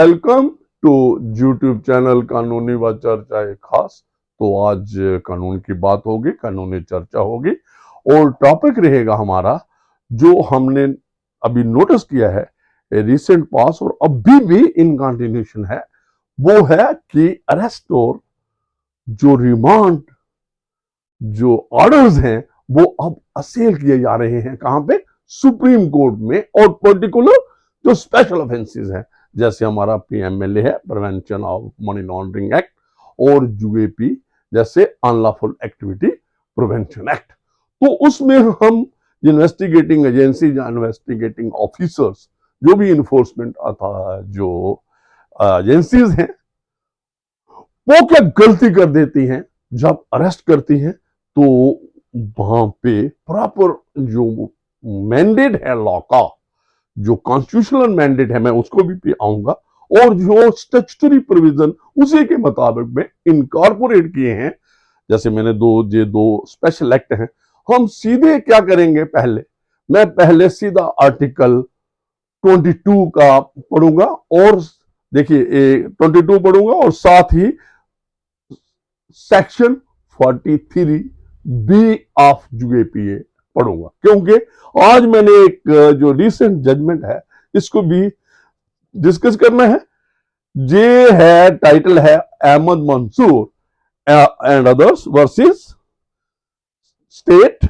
Welcome to YouTube channel कानूनी व चर्चा खास। तो आज कानून की बात होगी, कानूनी चर्चा होगी और टॉपिक रहेगा हमारा जो हमने अभी नोटिस किया है रिसेंट पास और अभी भी इन कंटिन्यूशन है, वो है कि अरेस्ट और जो रिमांड जो ऑर्डर्स हैं वो अब असेल किए जा रहे हैं। कहां पे? सुप्रीम कोर्ट में। और पर्टिकुलर जो स्पेशल ऑफेंसेस हैं जैसे हमारा पीएमएलए है, prevention of money laundering act, और यूएपी जैसे अनलॉफुल एक्टिविटी प्रिवेंशन एक्ट। तो उसमें हम इन्वेस्टिगेटिंग एजेंसी या इन्वेस्टिगेटिंग ऑफिसर्स जो भी इन्फोर्समेंट जो एजेंसीज हैं वो क्या गलती कर देती हैं जब अरेस्ट करती हैं, तो वहां पे प्रॉपर जो मैंडेट है लॉ का, जो कॉन्स्टिट्यूशनल मैंडेट है, मैं उसको भी आऊंगा, और जो स्टैट्यूटरी प्रोविजन उसी के मुताबिक में इनकॉर्पोरेट किए हैं। जैसे मैंने दो स्पेशल एक्ट हैं, हम सीधे क्या करेंगे, मैं पहले सीधा आर्टिकल 22 का पढ़ूंगा, और देखिए 22 पढ़ूंगा और साथ ही सेक्शन 43 बी ऑफ यूएपीए पढ़ूंगा, क्योंकि आज मैंने एक जो रिसेंट जजमेंट है इसको भी डिस्कस करना है। ये है, टाइटल है Ahmad Mansoor and others versus state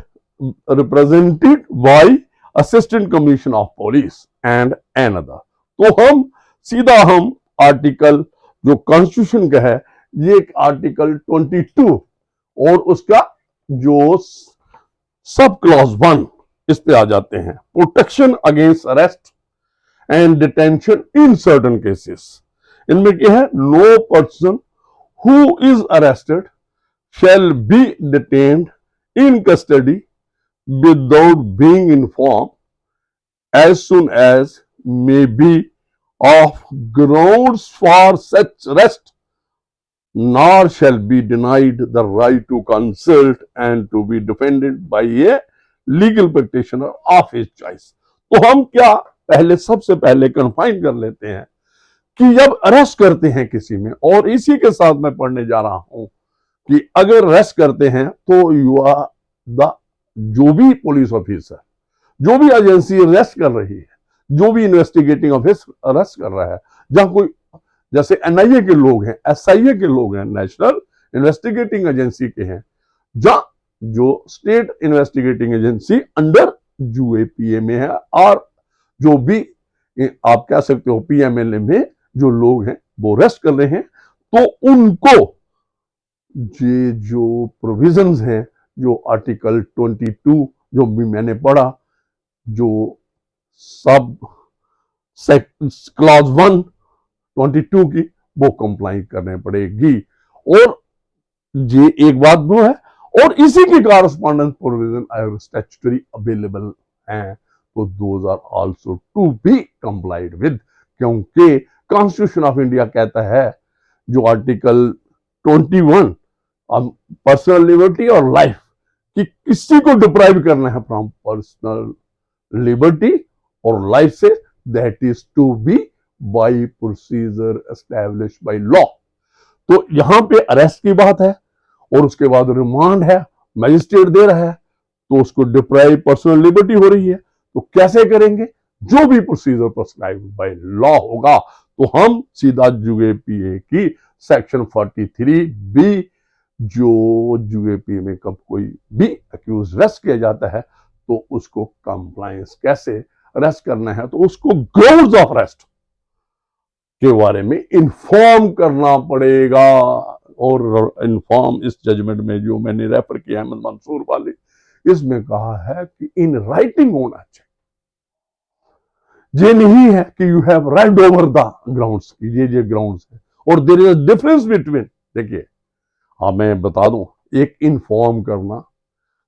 represented by assistant commissioner of police and another. तो हम आर्टिकल जो कॉन्स्टिट्यूशन का है, ये आर्टिकल 22 और उसका जो सब क्लॉज 1, इस पे आ जाते हैं। Protection against arrest and detention in certain cases. इनमें क्या है? No person who is arrested shall be detained in custody without being inform as soon as may be of grounds for such arrest, nor shall be denied the right to consult and to be defended by a legal practitioner of his choice। तो हम क्या सबसे पहले confine कर लेते हैं कि जब अरेस्ट करते हैं किसी में, और इसी के साथ मैं पढ़ने जा रहा हूं कि अगर अरेस्ट करते हैं तो यू आर द, जो भी पुलिस ऑफिसर, जो भी एजेंसी अरेस्ट कर रही है, जो भी इन्वेस्टिगेटिंग ऑफिसर अरेस्ट कर रहा है, जहां कोई जैसे एनआईए के लोग हैं, एसआईए के लोग हैं, नेशनल इन्वेस्टिगेटिंग एजेंसी के हैं, जहां जो state investigating agency under UAPA में है, और जो भी आप कह सकते हो पीएमएलए में जो लोग हैं वो अरेस्ट कर रहे हैं, तो उनको ये जो प्रोविजंस हैं, जो आर्टिकल 22 जो भी मैंने पढ़ा, जो सब क्लॉज 1 22 की, वो कंप्लाई करने पड़ेगी। और ये एक बात वो है, और इसी की कॉरेस्पॉन्डेंस प्रोविजन अगर स्टैट्यूटरी अवेलेबल हैं तो those are also to be complied with, क्योंकि कॉन्स्टिट्यूशन ऑफ इंडिया कहता है जो आर्टिकल 21 पर्सनल लिबर्टी और लाइफ, कि किसी को डिप्राइव करना है फ्रॉम पर्सनल लिबर्टी और लाइफ से, that is to be by procedure establish by law. तो यहां पे अरेस्ट की बात है और उसके बाद रिमांड है, मजिस्ट्रेट दे रहा है, तो उसको डिप्राइव पर्सनल लिबर्टी हो रही है, तो कैसे करेंगे? जो भी प्रोसीजर प्रिस्क्राइब बाय लॉ होगा। तो हम सीधा यूएपीए की सेक्शन 43 बी, जो यूएपीए में कब कोई भी अक्यूज अरेस्ट किया जाता है तो उसको कंप्लायंस कैसे अरेस्ट करना है, तो उसको ग्राउंड्स ऑफ अरेस्ट के बारे में इन्फॉर्म करना पड़ेगा। और इन्फॉर्म इस जजमेंट में जो मैंने रेफर किया अहमद मंसूर वाले, इसमें कहा है कि इन राइटिंग होना चाहिए। ये नहीं है कि you have read over the grounds, ये ग्राउंड्स है। और देयर इज डिफरेंस बिटवीन, देखिए मैं बता दूं, एक इन्फॉर्म करना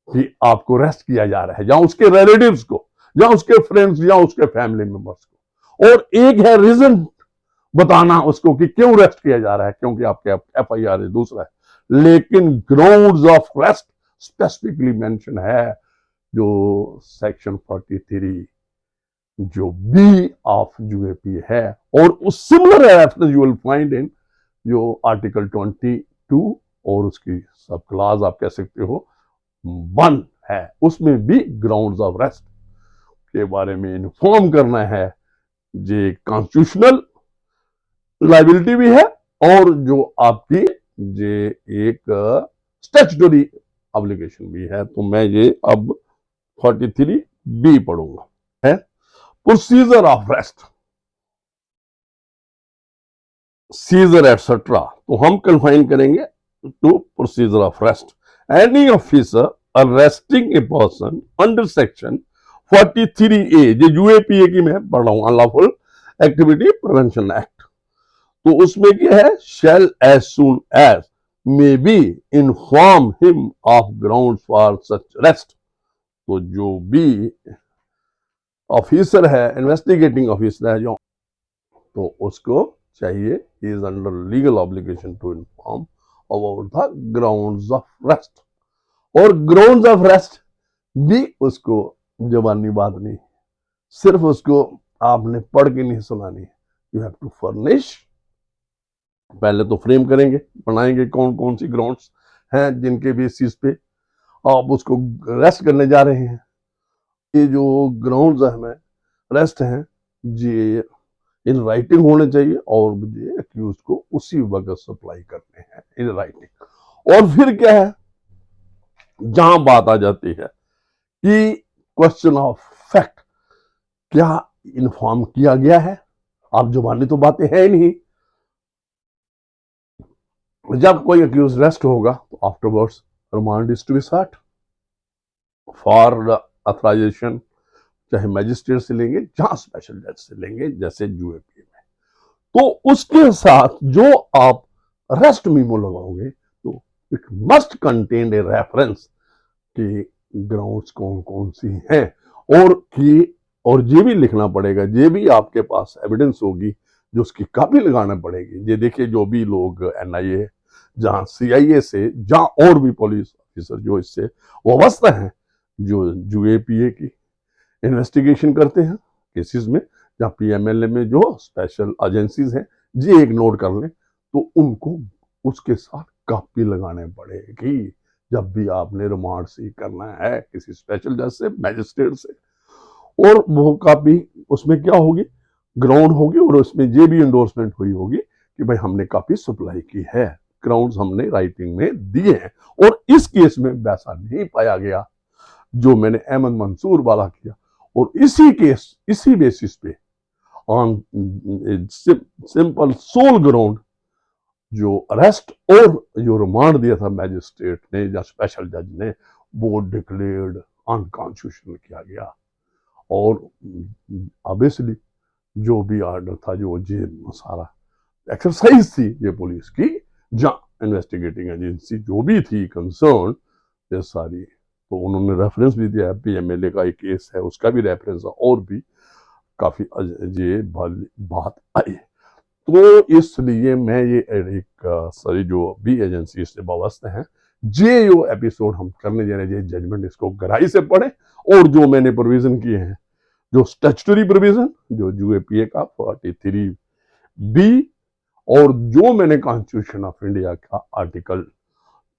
कि आपको अरेस्ट किया जा रहा है, या उसके रिलेटिव्स को, या उसके फ्रेंड्स, या उसके फैमिली मेंबर्स को, और एक है रीजन बताना उसको कि क्यों अरेस्ट किया जा रहा है, क्योंकि आपके एफआईआर है, दूसरा है। लेकिन grounds of arrest specifically mention है जो सेक्शन 43 जो बी ऑफ यूएपी है। और उस similar reference you will find in जो आर्टिकल 22 और उसकी सब क्लास आप कह सकते हो 1 है, उसमें भी ग्राउंड्स ऑफ रेस्ट के बारे में इन्फॉर्म करना है। ये कॉन्स्टिट्यूशनल लाइबिलिटी भी है और जो आपकी ये एक स्टैट्यूटरी ऑब्लिगेशन भी है। तो मैं ये अब 43 बी पढ़ूंगा। है procedure of arrest, seizure etcetera, तो हम कन्फाइन करेंगे to procedure of arrest. Any officer arresting a person under section 43A, जो यूएपीए की मैं पढ़ रहा हूं, अनलॉफुल एक्टिविटी प्रिवेंशन एक्ट, तो उसमें क्या है, shall as soon as may be inform him of ground for such arrest. तो जो भी ऑफिसर है, इन्वेस्टिगेटिंग ऑफिसर है जो, तो उसको चाहिए, he is under legal obligation to inform about the grounds of arrest. और ग्राउंड्स ऑफ रेस्ट भी उसको जबानी बात नहीं, सिर्फ उसको आपने पढ़ के नहीं सुनानी, यू हैव टू फर्निश। पहले तो फ्रेम करेंगे, बनाएंगे कौन कौन सी ग्राउंड्स हैं जिनके बेसिस पे आप उसको रेस्ट करने जा रहे हैं। ये जो ग्राउंड्स हमें रेस्ट हैं ये इन राइटिंग होने चाहिए और मुझे एक्यूज को उसी वक्त सप्लाई करने हैं इन राइटिंग। और फिर क्या है, जहां बात आ जाती है कि क्वेश्चन ऑफ फैक्ट, क्या इन्फॉर्म किया गया है, आप जुबानी तो बातें हैं नहीं। जब कोई एक्यूज रेस्ट होगा तो afterwards remand is to be sought for authorisation, चाहे मैजिस्ट्रेट से लेंगे, जहां स्पेशल जज से लेंगे, जैसे यूएपी में। तो उसके साथ जो आप रेस्ट मीमो लगाओगे तो it must contain a reference कि ग्राउंड्स कौन कौन सी हैं, और ये भी लिखना पड़ेगा, ये भी आपके पास एविडेंस होगी जो उसकी कॉपी लगाना पड़ेगी। ये देखिए, जो भी लोग एनआईए, जहां सीआईए से, जहां और भी पुलिस ऑफिसर जो इससे वाबस्ता हैं, जो यूएपीए की इन्वेस्टिगेशन करते हैं केसेस में, जहां पीएमएलए में जो स्पेशल एजेंसीज हैं, ये एक नोट कर लें, तो उनको उसके साथ कॉपी लगाने पड़ेगी जब भी आपने रिमांड सीख करना है किसी स्पेशल जज से, मैजिस्ट्रेट से। और वो कॉपी उसमें क्या होगी, ग्राउंड होगी, और उसमें ये भी इंडोर्समेंट हुई होगी कि भाई हमने कॉपी सप्लाई की है, ग्राउंड्स हमने राइटिंग में दिए हैं। और इस केस में वैसा नहीं पाया गया जो मैंने अहमद मंसूर वाला किया, और इसी केस, इसी बेसिस पे ऑन सिंपल सोल ग्राउंड जो अरेस्ट और जो रिमांड दिया था मैजिस्ट्रेट ने या स्पेशल जज ने, वो डिक्लेयर्ड अनकॉन्स्टिट्यूशनल किया गया। और ऑब्वियसली जो भी ऑर्डर था, जो ये सारा एक्सरसाइज थी ये पुलिस की, जहां इन्वेस्टिगेटिंग एजेंसी जो भी थी कंसर्न, ये सारी, तो उन्होंने रेफरेंस भी दिया है, पीएमएलए का एक केस है उसका भी रेफरेंस है, और भी काफी ये बात आई। तो इसलिए मैं ये एक सारी जो भी एजेंसी से वाबस्ते हैं, ये जो एपिसोड हम करने जा रहे हैं, जजमेंट, इसको गहराई से पढ़े। और जो मैंने प्रोविजन किए हैं, जो स्टैट्यूटरी प्रोविजन जो यूएपीए का 43B, और जो मैंने कॉन्स्टिट्यूशन ऑफ इंडिया का आर्टिकल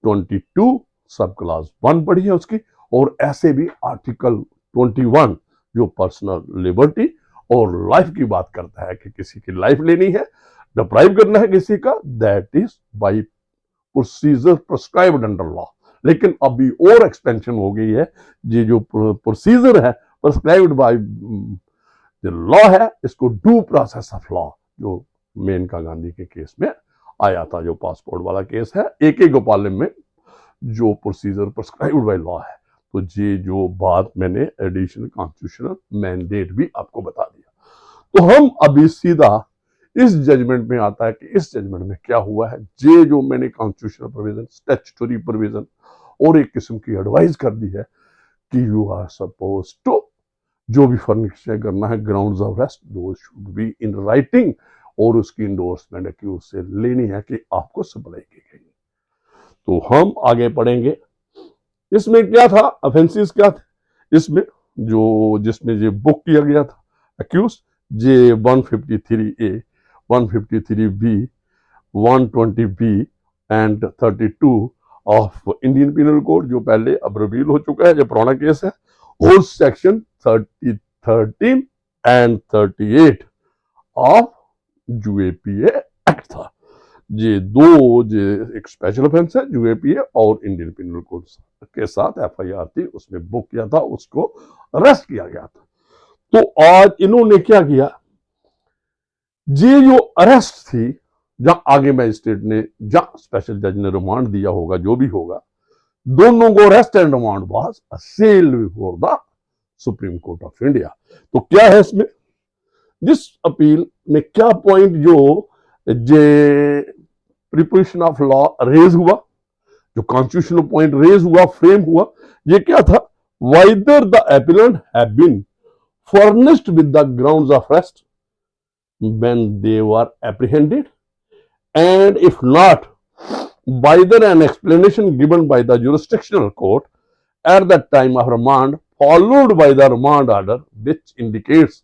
22 सब क्लास 1 पढ़ी है उसकी, और ऐसे भी आर्टिकल 21 जो पर्सनल लिबर्टी और लाइफ की बात करता है कि किसी की लाइफ लेनी है, डिप्राइव करना है किसी का, that is by procedure prescribed under law. लेकिन अभी और एक्सपेंशन हो गई है, ये जो प्रोसीजर है प्रिस्क्राइब्ड बाय लॉ है, इसको ड्यू प्रोसेस ऑफ लॉ, जो मेनका गांधी के केस में आया था, जो पासपोर्ट वाला केस है, एक गोपालम में जो प्रोसीजर प्रिस्क्राइब्ड बाय लॉ है। तो ये जो बात मैंने एडिशनल कॉन्स्टिट्यूशनल मैंडेट भी आपको बता दिया। तो हम अभी सीधा इस जजमेंट में आता है कि इस जजमेंट में क्या हुआ है। ये जो मैंने कॉन्स्टिट्यूशनल प्रोविजन, स्टैट्यूटरी प्रोविजन और एक किस्म की एडवाइस कर दी है कि यू आर सपोज टू जो भी फर्निश करना है ग्राउंड्स ऑफ रेस्ट, दो शुड बी इन राइटिंग, और उसकी इंडोर्समेंट एक्यूज से लेनी है कि आपको सप्लाई की गई। तो हम आगे पढ़ेंगे इसमें क्या था, ऑफेंसेस क्या थे इसमें, जो जिसमें ये बुक किया गया था, accused, J 153A, 153B, 120B and 32 of Indian penal code, जो पहले अब रिवील हो चुका है, जो पुराना केस है, और section 13 and 38 of UAPA act था। ये दो ये एक स्पेशल ऑफेंस है यूएपीए और इंडियन पिनल कोड के साथ एफआईआर थी, उसमें बुक किया था, उसको अरेस्ट किया गया था। तो आज इन्होंने क्या किया, ये जो अरेस्ट थी, जहां आगे मैजिस्ट्रेट ने, जहां स्पेशल जज ने रिमांड दिया होगा, जो भी होगा, दोनों को arrest and remand was असेल्ड before the supreme Court of India. तो क्या है इसमें, जिस अपील में क्या पॉइंट जो प्रिपरेशन ऑफ लॉ रेज हुआ, जो कॉन्स्टिट्यूशनल पॉइंट रेज हुआ, फ्रेम हुआ, ये क्या था, whether the appellant have been furnished with the grounds of arrest when they were apprehended, and if not, whether an explanation given by the jurisdictional court at the time of remand followed by the remand order which indicates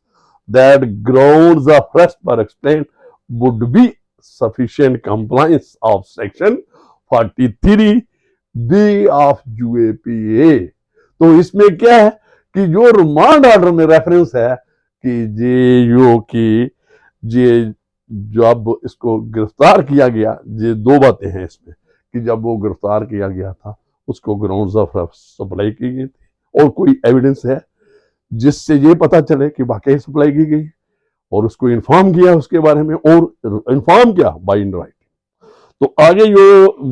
that grounds of arrest were explained would be sufficient compliance of section 43B of UAPA। तो इसमें क्या है कि जो remand order में reference है कि जे की ये जब इसको गिरफ्तार किया गया, ये दो बातें हैं इसमें कि जब वो गिरफ्तार किया गया था उसको ग्राउंड्स ऑफ सप्लाई की गई थी, और कोई एविडेंस है जिससे ये पता चले कि वाकई सप्लाई की गई, और उसको इन्फॉर्म किया उसके बारे में, और इन्फॉर्म किया बाय इन राइटिंग। तो आगे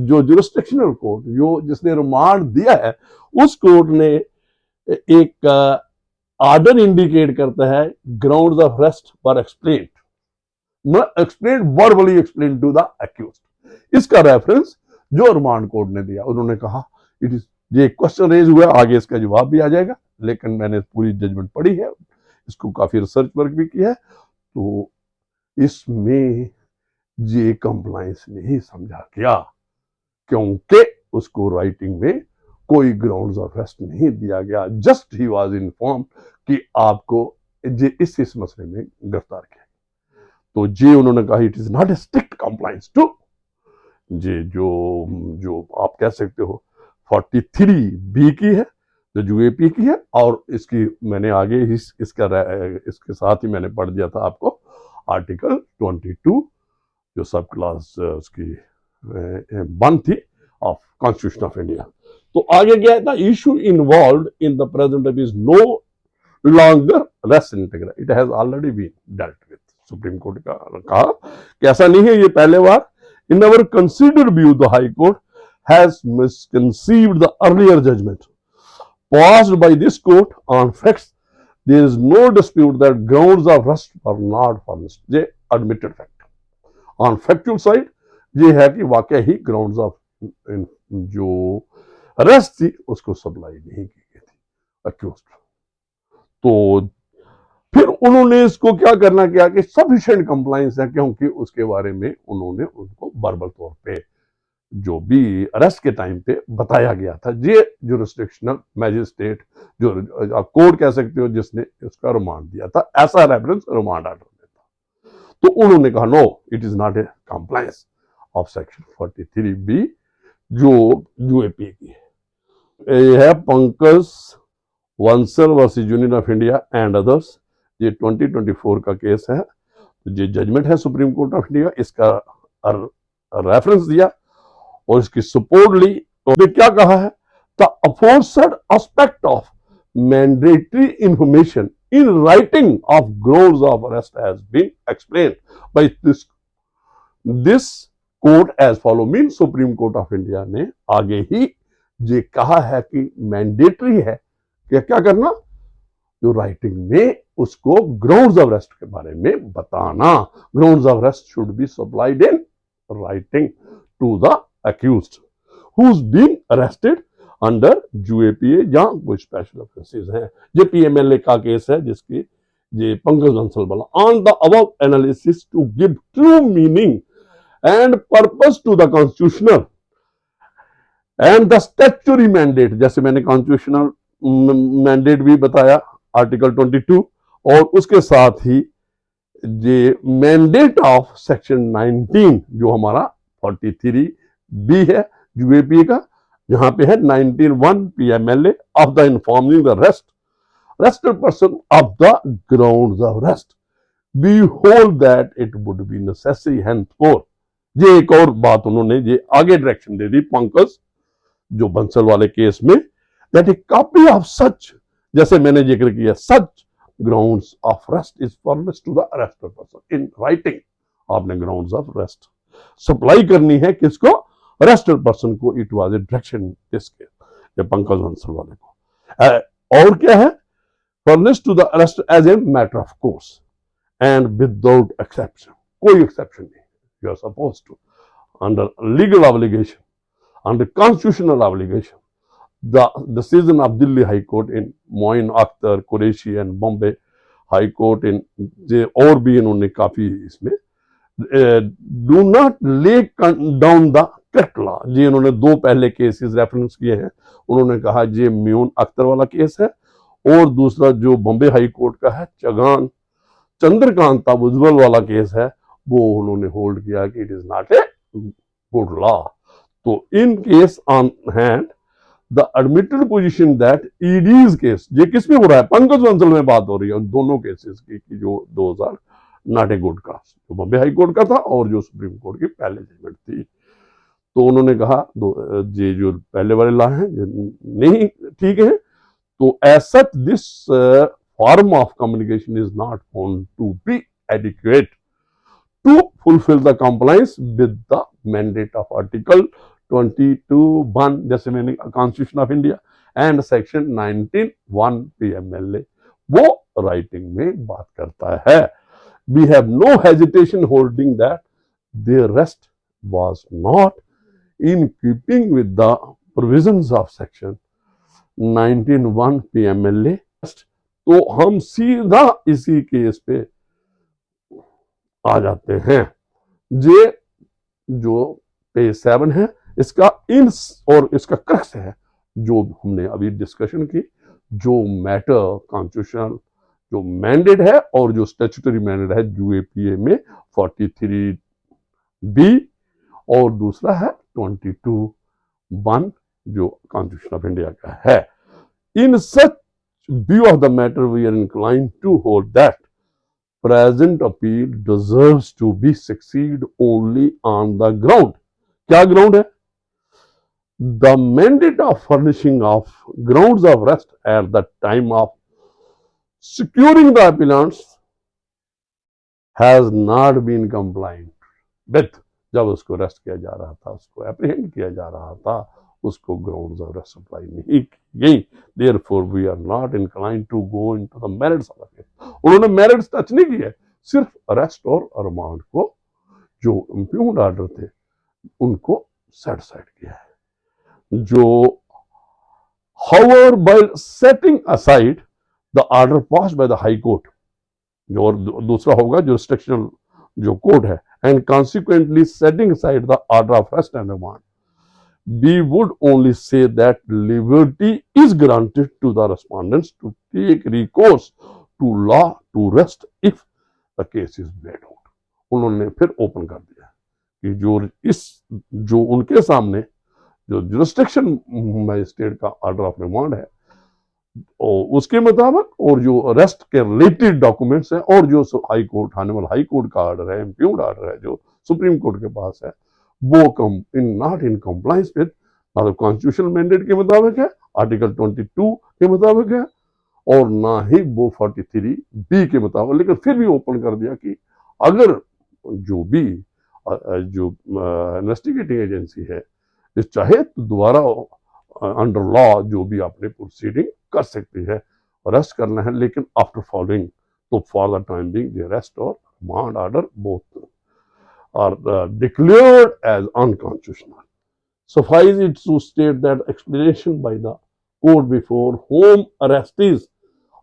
जो जुरिस्डिक्शनल कोर्ट, जो जिसने रिमांड दिया है, उस कोर्ट ने एक ऑर्डर इंडिकेट करता है grounds of arrest for explained, explain verbally explain to the accused. इसका रेफरेंस जो रिमांड कोर्ट ने दिया, उन्होंने कहा इट इज, ये क्वेश्चन रेज हुआ, आगे इसका जवाब भी आ जाएगा, लेकिन मैंने पूरी जजमेंट पढ़ी है, इसको काफी रिसर्च वर्क भी किया है, तो इसमें ये कंप्लायंस नहीं समझा गया, क्योंकि उसको राइटिंग में कोई ग्राउंड्स ऑफ अरेस्ट नहीं दिया गया, जस्ट ही वाज इन्फॉर्म कि आपको इस मसले में गिरफ्तार किया। तो जी उन्होंने कहा it is not a strict compliance to जी जो आप कह सकते हो 43B की है, जो यूएपी की है, और इसकी मैंने आगे इसके साथ ही मैंने पढ़ दिया था आपको आर्टिकल 22 जो सब क्लास उसकी 1 थी ऑफ कॉन्स्टिट्यूशन ऑफ इंडिया। तो आगे क्या था, issue involved in the present is no longer res integra, it has already been dealt with. Supreme Court का कहा कि ऐसा नहीं है, ये पहले बार, in our considered view the High Court has misconceived the earlier judgment passed by this court on facts. There is no dispute that grounds of arrest were not furnished. ये admitted fact. On factual side ये है कि वाकई ही grounds of जो arrest थी उसको supply नहीं की गई थी accused। तो फिर उन्होंने इसको क्या करना किया कि सफिशिएंट कंप्लायंस है, क्योंकि उसके बारे में उन्होंने उनको वर्बल तौर पे जो भी अरेस्ट के टाइम पे बताया गया था, ये जुरिस्डिक्शनल मैजिस्ट्रेट जो आप कोर्ट कह सकते हो जिसने उसका रिमांड दिया था, ऐसा रेफरेंस रिमांड ऑर्डर में था। तो उन्होंने कहा no it is not a compliance of section 43B जो यूएपी की है। ये है Pankaj Bansal versus Union of India and others, ये 2024 का केस है, ये जजमेंट है सुप्रीम कोर्ट ऑफ इंडिया, इसका रेफरेंस दिया और इसकी सपोर्ट ली। तो क्या कहा है, the aforesaid aspect of mandatory information in writing of grounds of arrest has been explained by this court as follow. Mean supreme Court of India ने आगे ही ये कहा है कि मैंडेटरी है कि क्या करना, जो राइटिंग में उसको ग्राउंड्स ऑफ अरेस्ट के बारे में बताना। Grounds of arrest should be supplied in writing to the accused who's been arrested under UAPA या कोई स्पेशल ऑफेंसेस हैं। ये PMLA का केस है जिसकी ये पंकज बंसल वाला। On the above analysis to give true meaning and purpose to the constitutional and the statutory mandate, जैसे मैंने कॉन्स्टिट्यूशनल मैंडेट भी बताया आर्टिकल 22 और उसके साथ ही ये मैंडेट ऑफ सेक्शन 19 जो हमारा 43 बी है यूएपीए का, जहां पे है 19(1) PMLA of the informing the rested person of the grounds of rest. We hold that it would be necessary henceforth. ये एक और बात उन्होंने ये आगे डायरेक्शन दे दी पंकज जो बंसल वाले केस में, that a copy of such, जैसे मैंने जिक्र किया, such grounds of arrest is furnished to the arrested person in writing. आपने ग्राउंड्स ऑफ रेस्ट सप्लाई करनी है किसको? अरेस्टेड पर्सन को। It was a direction this case, ये पंकज बंसल वाले को। और क्या है? furnished to the arrest as a matter of course and without exception. कोई exception नहीं. You are supposed to, under legal obligation, under constitutional obligation, the decision of Delhi High Court in Moin Akhtar, Qureshi and Bombay High Court in और भी इन्होंने काफी इसमें do not lay down the correct law. जी इन्होंने दो पहले cases reference किए हैं। उन्होंने कहा ये म्यून अख्तर वाला केस है और दूसरा जो बॉम्बे हाई कोर्ट का है चंद्रकांता उज्जवल वाला केस है, वो उन्होंने होल्ड किया कि it is not a good law. तो in case on hand the admitted position that ED's case, ये किस में हो रहा है? पंकज बंसल में बात हो रही है दोनों केसेस की, जो 2000 नॉट ए गुड का, जो बॉम्बे हाई कोर्ट का था और जो सुप्रीम कोर्ट की पहले जजमेंट थी। तो उन्होंने कहा ये जो पहले वाले लॉ है नहीं ठीक है। So as such, this form of communication is not found to be adequate to fulfill the compliance with the mandate of Article 22(1) जैसे मैंने Constitution of India and Section 19(1) PMLA वो राइटिंग में बात करता है। We have no hesitation holding that their arrest was not in keeping with the provisions of Section 19(1) PMLA। तो हम सीधा इसी केस पे आ जाते हैं। ये जो पेज 7 है इसका और इसका क्रक्स है जो हमने अभी डिस्कशन की, जो मैटर कॉन्स्टिट्यूशनल जो मैंडेट है और जो स्टैट्यूटरी मैंडेट है यूएपीए में 43 बी और दूसरा है 22(1) जो कॉन्स्टिट्यूशन ऑफ इंडिया का है। In such view of the matter, we are inclined to hold that present appeal deserves to be succeed only on the ground. क्या ground है? The mandate of furnishing of grounds of rest at the time of securing the appellants has not been compliant with। जब उसको arrest किया जा रहा था, उसको apprehend किया जा रहा था, उसको ग्राउंड्स ऑफ रेस्ट सप्लाई नहीं की गई। Therefore, we are not inclined to go into the merits of the case। उन्होंने मेरिट्स टच नहीं किए, सिर्फ अरेस्ट और रिमांड को जो इम्प्यूग्ड ऑर्डर थे उनको सेटिस्फाइड किया है। जो however by setting aside the order passed by the high court, जो और दूसरा होगा जो रिस्ट्रिक्शनल जो कोड है, and consequently setting aside the order of arrest and remand, we would only say that liberty is granted to the respondents to take recourse to law to rest if the case is made out। उन्होंने फिर open कर दिया कि जो उनके सामने जो jurisdiction magistrate का ऑर्डर ऑफ रिमांड है और उसके मुताबिक और जो अरेस्ट के रिलेटेड डॉक्यूमेंट्स हैं और जो हाई कोर्ट हानेवाल हाई कोर्ट का ऑर्डर है, इम्प्यूग्ड ऑर्डर है जो सुप्रीम कोर्ट के पास है, वो नॉट इन कंप्लायंस विद मतलब कॉन्स्टिट्यूशनल मैंडेट के मुताबिक है, आर्टिकल 22 के मुताबिक है और ना ही वो 43 बी के मुताबिक। लेकिन फिर भी ओपन कर दिया कि अगर जो भी जो इन्वेस्टिगेटिंग एजेंसी है चाहे तो दोबारा अंडर लॉ जो भी आपने प्रोसीडिंग कर सकती है, अरेस्ट करना है, लेकिन आफ्टर फॉलोइंग, तो for the time being the arrest और remand order both are declared as unconstitutional. Suffice it to state that explanation by the court before whom arrestees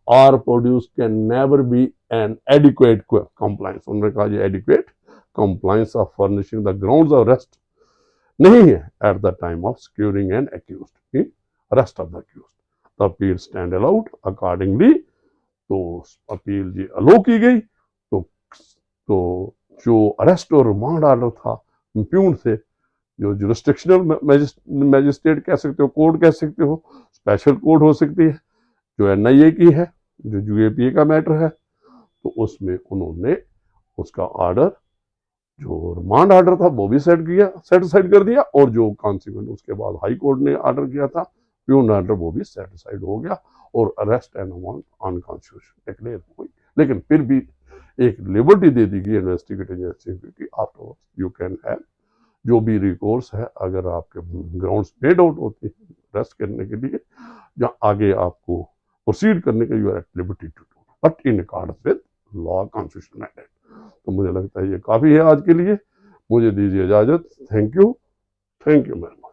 are produced can never be an adequate compliance। उन्होंने कहा ये adequate compliance of furnishing the grounds of arrest नहीं है at the time of securing an accused in arrest of the accused। The appeal stand allowed accordingly तो appeal जी अलो की गई। तो जो अरेस्ट और रिमांड ऑर्डर था प्यून से, जो जुरिस्डिक्शनल मैजिस्ट्रेट कह सकते हो, कोर्ट कह सकते हो, स्पेशल कोर्ट हो सकती है, जो एनआईए की है, जो यूएपीए का मैटर है, तो उसमें उन्होंने उसका ऑर्डर, जो रिमांड ऑर्डर था वो भी सेटिसाइड कर दिया, और जो कॉन्सिक्वेंट उसके बाद हाई कोर्ट ने ऑर्डर किया था प्यून ऑर्डर, वो भी सेटिसाइड हो गया और arrest and warrant unconstitutional declare हुई। लेकिन फिर भी एक लिबर्टी दे दी गई इन्वेस्टिगेटिव एजेंसी की, आफ्टर यू कैन हैव जो भी रिकोर्स है, अगर आपके ग्राउंड्स मेड आउट होते हैं अरेस्ट करने के लिए या आगे आपको प्रोसीड करने के, you are at liberty to do but in accordance with law constitution mandate. तो मुझे लगता है ये काफ़ी है आज के लिए, मुझे दीजिए इजाज़त। Thank you very much.